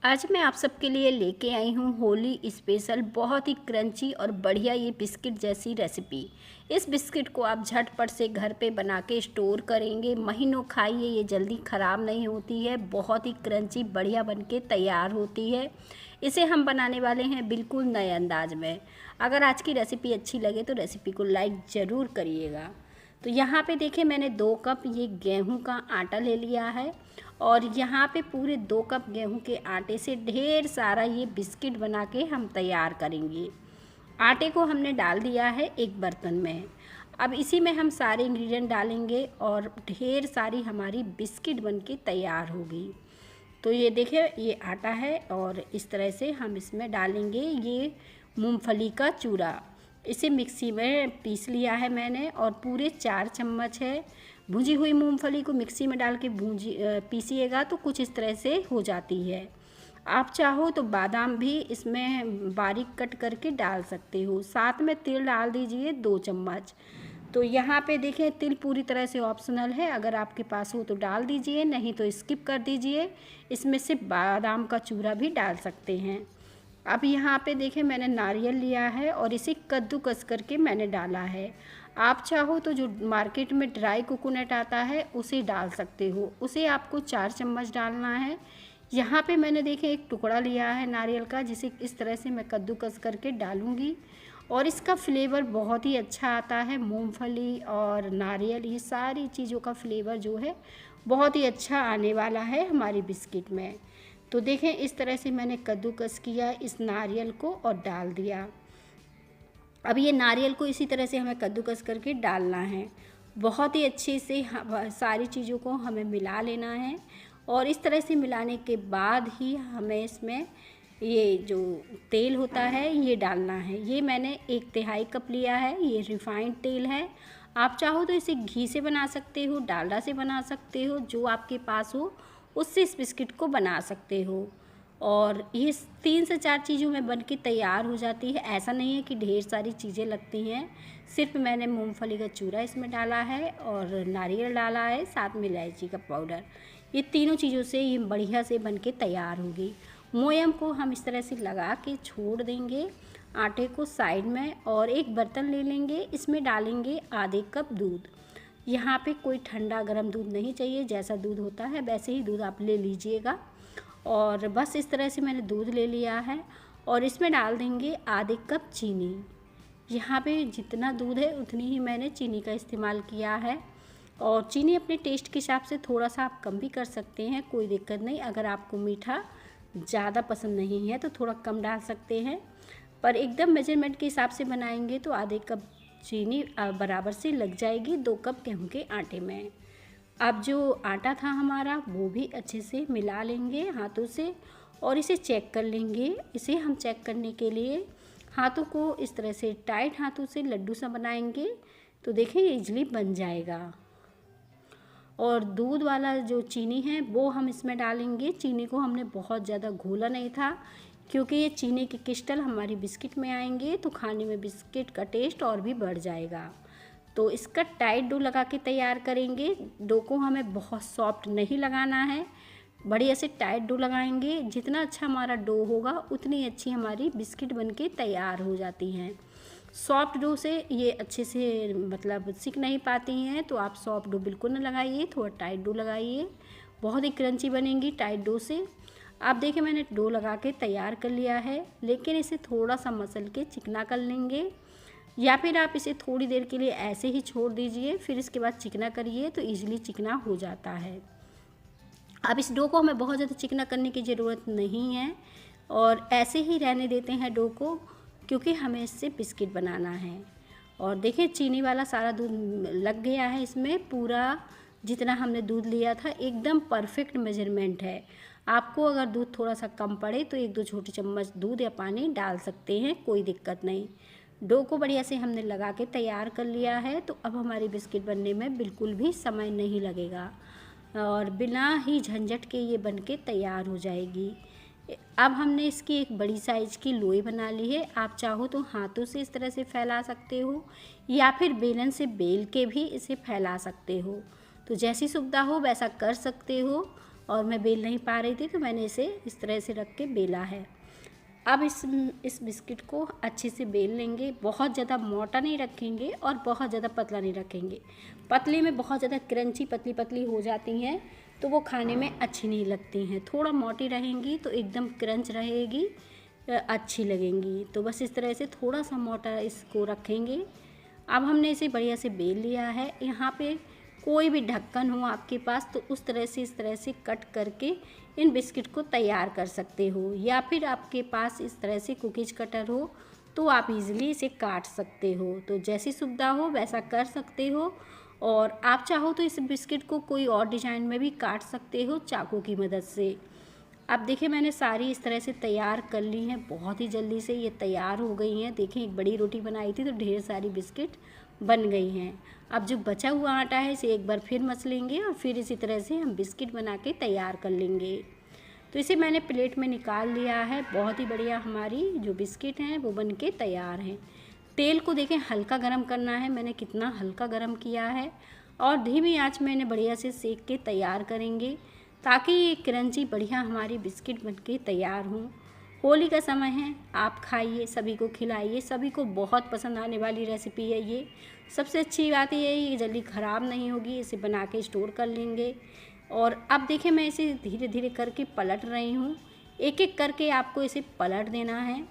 आज मैं आप सबके लिए लेके आई हूँ होली स्पेशल बहुत ही क्रंची और बढ़िया ये बिस्किट जैसी रेसिपी। इस बिस्किट को आप झटपट से घर पे बना के स्टोर करेंगे, महीनों खाइए, ये जल्दी ख़राब नहीं होती है, बहुत ही क्रंची बढ़िया बन के तैयार होती है। इसे हम बनाने वाले हैं बिल्कुल नए अंदाज में। अगर आज की रेसिपी अच्छी लगे तो रेसिपी को लाइक ज़रूर करिएगा। तो यहाँ पे देखिए मैंने 2 कप ये गेहूं का आटा ले लिया है और यहाँ पे पूरे 2 कप गेहूं के आटे से ढेर सारा ये बिस्किट बना के हम तैयार करेंगे। आटे को हमने डाल दिया है एक बर्तन में। अब इसी में हम सारे इंग्रेडिएंट डालेंगे और ढेर सारी हमारी बिस्किट बन के तैयार होगी। तो ये देखिए ये आटा है और इस तरह से हम इसमें डालेंगे ये मूंगफली का चूरा। इसे मिक्सी में पीस लिया है मैंने और पूरे 4 चम्मच है। भुजी हुई मूंगफली को मिक्सी में डाल के पीसिएगा तो कुछ इस तरह से हो जाती है। आप चाहो तो बादाम भी इसमें बारीक कट करके डाल सकते हो। साथ में तिल डाल दीजिए 2 चम्मच। तो यहाँ पे देखें तिल पूरी तरह से ऑप्शनल है, अगर आपके पास हो तो डाल दीजिए, नहीं तो स्किप कर दीजिए। इसमें से बादाम का चूरा भी डाल सकते हैं। अब यहाँ पे देखें मैंने नारियल लिया है और इसे कद्दूकस करके मैंने डाला है। आप चाहो तो जो मार्केट में ड्राई कोकोनट आता है उसे डाल सकते हो, उसे आपको 4 चम्मच डालना है। यहाँ पे मैंने देखें एक टुकड़ा लिया है नारियल का, जिसे इस तरह से मैं कद्दूकस करके डालूँगी और इसका फ्लेवर बहुत ही अच्छा आता है। मूंगफली और नारियल ये सारी चीज़ों का फ्लेवर जो है बहुत ही अच्छा आने वाला है हमारी बिस्किट में। तो देखें इस तरह से मैंने कद्दूकस किया इस नारियल को और डाल दिया। अब ये नारियल को इसी तरह से हमें कद्दूकस करके डालना है। बहुत ही अच्छे से सारी चीज़ों को हमें मिला लेना है और इस तरह से मिलाने के बाद ही हमें इसमें ये जो तेल होता है ये डालना है। ये मैंने 1/3 कप लिया है, ये रिफाइंड तेल है। आप चाहो तो इसे घी से बना सकते हो, डालडा से बना सकते हो, जो आपके पास हो उससे इस बिस्किट को बना सकते हो। और ये 3 से 4 चीज़ों में बन के तैयार हो जाती है। ऐसा नहीं है कि ढेर सारी चीज़ें लगती हैं, सिर्फ मैंने मूंगफली का चूरा इसमें डाला है और नारियल डाला है, साथ में इलायची का पाउडर। ये तीनों चीज़ों से ये बढ़िया से बन के तैयार होगी। मोयम को हम इस तरह से लगा के छोड़ देंगे आटे को साइड में और एक बर्तन ले लेंगे, इसमें डालेंगे आधे कप दूध। यहाँ पे कोई ठंडा गरम दूध नहीं चाहिए, जैसा दूध होता है वैसे ही दूध आप ले लीजिएगा। और बस इस तरह से मैंने दूध ले लिया है और इसमें डाल देंगे आधे कप चीनी। यहाँ पे जितना दूध है उतनी ही मैंने चीनी का इस्तेमाल किया है और चीनी अपने टेस्ट के हिसाब से थोड़ा सा आप कम भी कर सकते हैं, कोई दिक्कत नहीं। अगर आपको मीठा ज़्यादा पसंद नहीं है तो थोड़ा कम डाल सकते हैं, पर एकदम मेजरमेंट के हिसाब से बनाएंगे तो आधे कप चीनी बराबर से लग जाएगी 2 कप गेहूं के आटे में। अब जो आटा था हमारा वो भी अच्छे से मिला लेंगे हाथों से और इसे चेक कर लेंगे। इसे हम चेक करने के लिए हाथों को इस तरह से टाइट हाथों से लड्डू सा बनाएंगे तो देखें ये इजली बन जाएगा। और दूध वाला जो चीनी है वो हम इसमें डालेंगे। चीनी को हमने बहुत ज़्यादा घोला नहीं था, क्योंकि ये चीनी के क्रिस्टल हमारी बिस्किट में आएंगे तो खाने में बिस्किट का टेस्ट और भी बढ़ जाएगा। तो इसका टाइट डो लगा के तैयार करेंगे। डो को हमें बहुत सॉफ्ट नहीं लगाना है, बढ़िया से टाइट डो लगाएंगे। जितना अच्छा हमारा डो होगा उतनी अच्छी हमारी बिस्किट बनके तैयार हो जाती हैं। सॉफ्ट डो से ये अच्छे से मतलब सिक नहीं पाती हैं, तो आप सॉफ्ट डो बिल्कुल ना लगाइए, थोड़ा टाइट डो लगाइए, बहुत ही क्रंची बनेंगी टाइट डो से। आप देखिए मैंने डो लगा के तैयार कर लिया है, लेकिन इसे थोड़ा सा मसल के चिकना कर लेंगे या फिर आप इसे थोड़ी देर के लिए ऐसे ही छोड़ दीजिए, फिर इसके बाद चिकना करिए तो ईजिली चिकना हो जाता है। अब इस डो को हमें बहुत ज़्यादा चिकना करने की ज़रूरत नहीं है और ऐसे ही रहने देते हैं डो को, क्योंकि हमें इससे बिस्किट बनाना है। और देखिए चीनी वाला सारा दूध लग गया है इसमें, पूरा जितना हमने दूध लिया था एकदम परफेक्ट मेजरमेंट है। आपको अगर दूध थोड़ा सा कम पड़े तो 1-2 छोटी चम्मच दूध या पानी डाल सकते हैं, कोई दिक्कत नहीं। डो को बढ़िया से हमने लगा के तैयार कर लिया है, तो अब हमारी बिस्किट बनने में बिल्कुल भी समय नहीं लगेगा और बिना ही झंझट के ये बन के तैयार हो जाएगी। अब हमने इसकी एक बड़ी साइज़ की लोई बना ली है। आप चाहो तो हाथों से इस तरह से फैला सकते हो या फिर बेलन से बेल के भी इसे फैला सकते हो, तो जैसी सुविधा हो वैसा कर सकते हो। और मैं बेल नहीं पा रही थी, तो मैंने इसे इस तरह से रख के बेला है। अब इस बिस्किट को अच्छे से बेल लेंगे। बहुत ज़्यादा मोटा नहीं रखेंगे और बहुत ज़्यादा पतला नहीं रखेंगे। पतले में बहुत ज़्यादा क्रंची पतली पतली हो जाती हैं, तो वो खाने में अच्छी नहीं लगती हैं। थोड़ा मोटी रहेंगी तो एकदम क्रंच रहेगी, अच्छी लगेंगी। तो बस इस तरह से थोड़ा सा मोटा इसको रखेंगे। अब हमने इसे बढ़िया से बेल लिया है। यहाँ पे कोई भी ढक्कन हो आपके पास तो उस तरह से इस तरह से कट करके इन बिस्किट को तैयार कर सकते हो, या फिर आपके पास इस तरह से कुकीज़ कटर हो तो आप इजीली इसे काट सकते हो। तो जैसी सुविधा हो वैसा कर सकते हो, और आप चाहो तो इस बिस्किट को कोई और डिज़ाइन में भी काट सकते हो चाकू की मदद से। अब देखिए मैंने सारी इस तरह से तैयार कर ली हैं। बहुत ही जल्दी से ये तैयार हो गई हैं। देखिए एक बड़ी रोटी बनाई थी तो ढेर सारी बिस्किट बन गई हैं। अब जो बचा हुआ आटा है इसे एक बार फिर मस लेंगे और फिर इसी तरह से हम बिस्किट बना के तैयार कर लेंगे। तो इसे मैंने प्लेट में निकाल लिया है। बहुत ही बढ़िया हमारी जो बिस्किट हैं वो बन के तैयार हैं। तेल को देखें हल्का गरम करना है, मैंने कितना हल्का गरम किया है, और धीमी आंच में इन्हें बढ़िया से सेक के तैयार करेंगे ताकि ये क्रंची बढ़िया हमारी बिस्किट बनके तैयार हों। होली का समय है, आप खाइए, सभी को खिलाइए, सभी को बहुत पसंद आने वाली रेसिपी है ये। सबसे अच्छी बात ये है ये जल्दी ख़राब नहीं होगी, इसे बना के स्टोर कर लेंगे। और अब देखिए मैं इसे धीरे धीरे करके पलट रही हूँ। एक एक करके आपको इसे पलट देना है,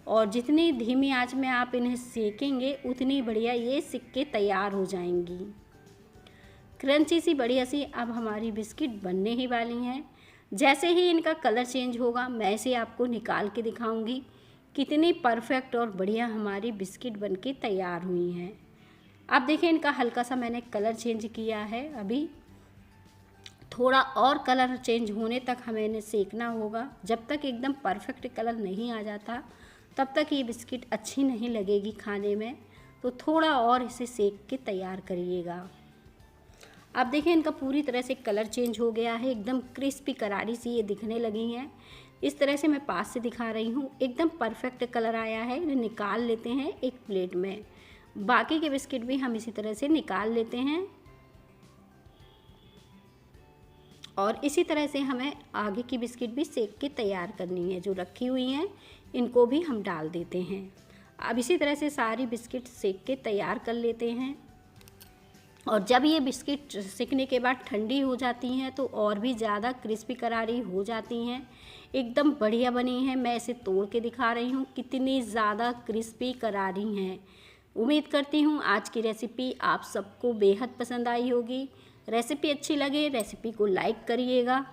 और जितनी धीमी आंच में आप इन्हें सेकेंगे उतनी बढ़िया ये सिक के तैयार हो जाएंगी। क्रंची सी बढ़िया सी अब हमारी बिस्किट बनने ही वाली हैं। जैसे ही इनका कलर चेंज होगा मैं इसे आपको निकाल के दिखाऊंगी कितनी परफेक्ट और बढ़िया हमारी बिस्किट बनके तैयार हुई हैं। अब देखिए इनका हल्का सा मैंने कलर चेंज किया है। अभी थोड़ा और कलर चेंज होने तक हमें इन्हें सेकना होगा। जब तक एकदम परफेक्ट कलर नहीं आ जाता तब तक ये बिस्किट अच्छी नहीं लगेगी खाने में, तो थोड़ा और इसे सेक के तैयार करिएगा। अब देखिए इनका पूरी तरह से कलर चेंज हो गया है, एकदम क्रिस्पी करारी सी ये दिखने लगी हैं। इस तरह से मैं पास से दिखा रही हूँ, एकदम परफेक्ट कलर आया है। इन्हें निकाल लेते हैं एक प्लेट में। बाकी के बिस्किट भी हम इसी तरह से निकाल लेते हैं, और इसी तरह से हमें आगे की बिस्किट भी सेक के तैयार करनी है। जो रखी हुई हैं इनको भी हम डाल देते हैं। अब इसी तरह से सारी बिस्किट सेक के तैयार कर लेते हैं, और जब ये बिस्किट सेकने के बाद ठंडी हो जाती हैं तो और भी ज़्यादा क्रिस्पी करारी हो जाती हैं। एकदम बढ़िया बनी हैं। मैं इसे तोड़ के दिखा रही हूँ कितनी ज़्यादा क्रिस्पी करारी हैं। उम्मीद करती हूँ आज की रेसिपी आप सबको बेहद पसंद आई होगी। रेसिपी अच्छी लगे रेसिपी को लाइक करिएगा।